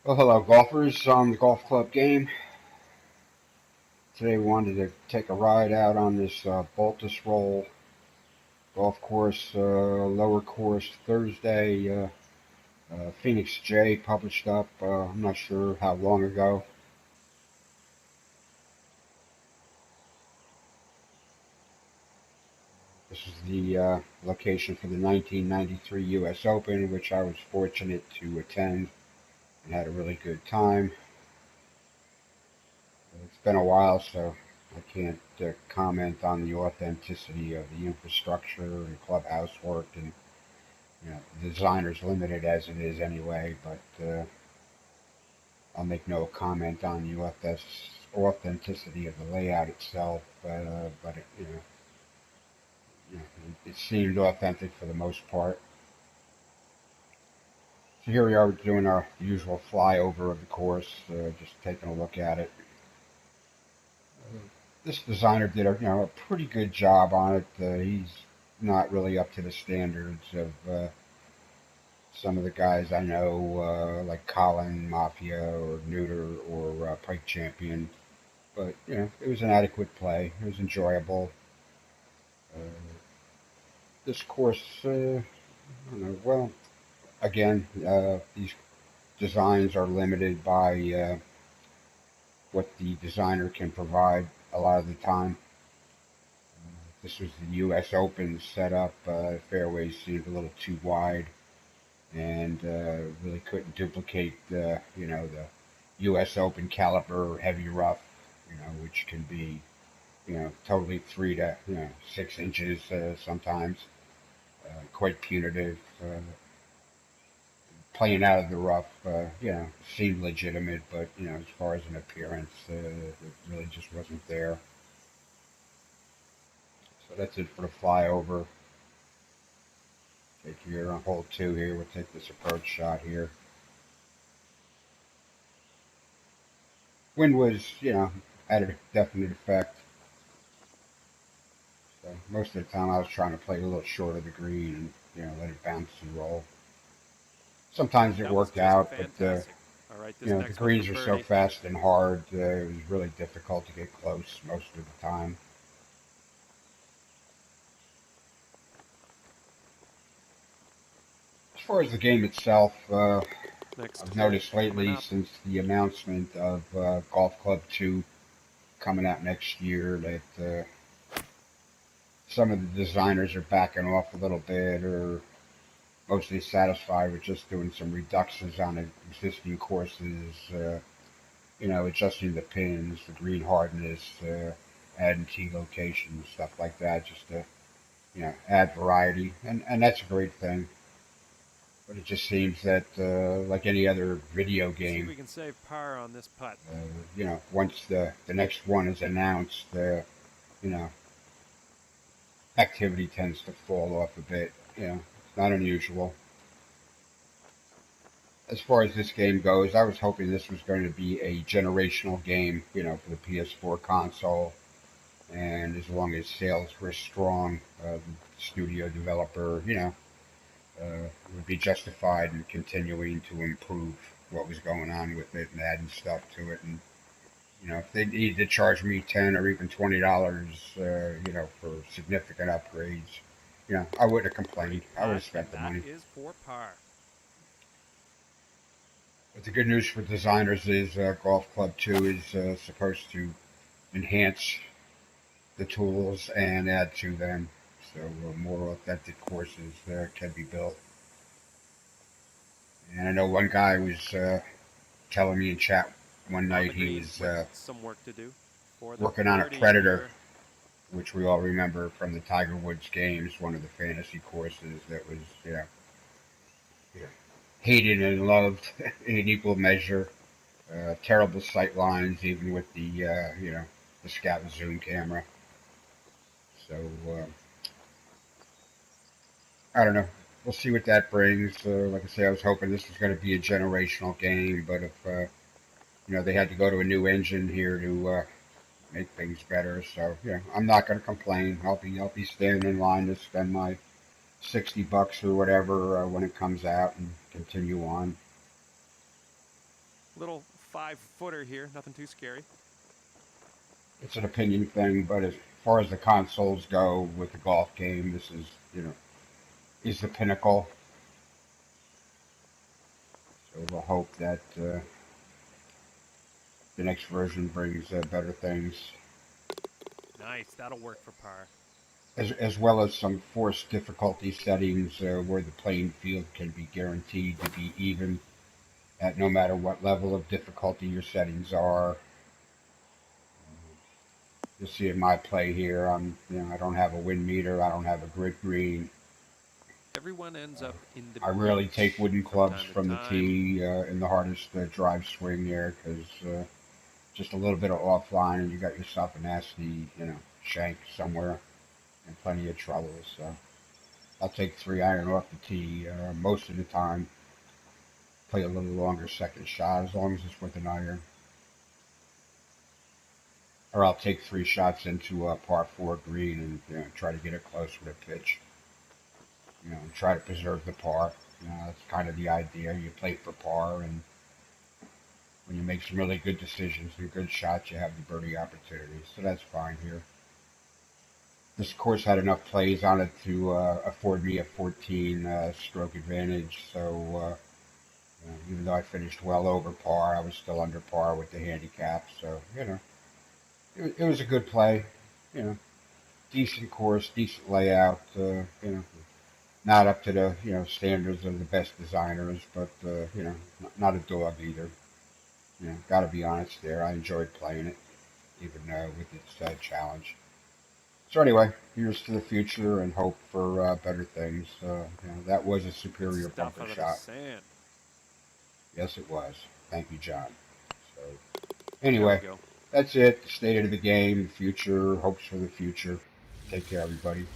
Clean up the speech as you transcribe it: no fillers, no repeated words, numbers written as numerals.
Well, hello, golfers on the golf club game. Today we wanted to take a ride out on this Baltusrol golf course, lower course Thursday. Phoenix J published up, I'm not sure how long ago. This is the location for the 1993 U.S. Open, which I was fortunate to attend and had a really good time. It's been a while, so I can't comment on the authenticity of the infrastructure and clubhouse work, and the designer's limited as it is anyway. But I'll make no comment on the authenticity of the layout itself. But it seemed authentic for the most part. So here we are doing our usual flyover of the course, just taking a look at it. This designer did a pretty good job on it. He's not really up to the standards of some of the guys I know, like Colin Mafia or Neuter or Pike Champion. But it was an adequate play. It was enjoyable. Uh, this course, I don't know. Well, again, these designs are limited by what the designer can provide a lot of the time. This was the U.S. Open setup. Fairways seemed a little too wide, and really couldn't duplicate the U.S. Open caliber heavy rough, which can be totally 3 to 6 inches sometimes, quite punitive. Playing out of the rough, seemed legitimate, but as far as an appearance, it really just wasn't there. So that's it for the flyover. Take here on hole 2 here. We'll take this approach shot here. Wind was, had a definite effect. So most of the time I was trying to play a little short of the green and, let it bounce and roll. Sometimes it That was worked just out, but, fantastic. All right, this the next one for greens are so birdie. fast and hard, it was really difficult to get close most of the time. As far as the game itself, Next I've hole noticed coming lately up. since the announcement of Golf Club 2 coming out next year that some of the designers are backing off a little bit, or mostly satisfied with just doing some reductions on existing courses, adjusting the pins, the green hardness, adding tee locations, stuff like that, just to, add variety. And that's a great thing. But it just seems that, like any other video See if game, we can save par on this putt. once the next one is announced, you know, activity tends to fall off a bit. It's not unusual. As far as this game goes, I was hoping this was going to be a generational game, for the PS4 console. And as long as sales were strong, the studio developer, would be justified in continuing to improve what was going on with it and adding stuff to it. And if they needed to charge me $10 or even $20, for significant upgrades, I wouldn't have complained. Great I would have putt, spent and the that money. is for par. But the good news for designers is Golf Club 2 is supposed to enhance the tools and add to them. So more authentic courses can be built. And I know one guy was telling me in chat one On night the he green was with some work to do for the working on a birdie Predator, here. which we all remember from the Tiger Woods games, one of the fantasy courses that was, yeah, hated and loved in equal measure. Terrible sight lines, even with the, the scout and zoom camera. So, I don't know. We'll see what that brings. Like I say, I was hoping this was going to be a generational game, but if, they had to go to a new engine here to make things better. So, I'm not going to complain. I'll be standing in line to spend my $60 or whatever when it comes out and continue on. Little 5-footer here, nothing too scary. It's an opinion thing, but as far as the consoles go with the golf game, this is, is the pinnacle. So we'll hope that the next version brings better things. Nice, that'll work for par. As well as some forced difficulty settings where the playing field can be guaranteed to be even at no matter what level of difficulty your settings are. You'll see in my play here, I don't have a wind meter, I don't have a grid green. Everyone ends up in the I rarely take wooden clubs from the time. tee in the hardest drive swing there because just a little bit of offline and you got yourself a nasty, shank somewhere and plenty of trouble. So I'll take 3-iron off the tee most of the time. Play a little longer second shot as long as it's with an iron. Or I'll take 3 shots into a par 4 green and try to get it close with a pitch. And try to preserve the par. That's kind of the idea. You play for par, and when you make some really good decisions and good shots, you have the birdie opportunity. So that's fine here. This course had enough plays on it to afford me a 14 stroke advantage. So even though I finished well over par, I was still under par with the handicap. So it was a good play. Decent course, decent layout. Not up to the standards of the best designers, but not a dog either. Got to be honest there. I enjoyed playing it, even with its challenge. So anyway, here's to the future and hope for better things. That was a superior Stuff bunker out of shot. the sand. Yes, it was. Thank you, John. So anyway, that's it. The state of the game, the future, hopes for the future. Take care, everybody.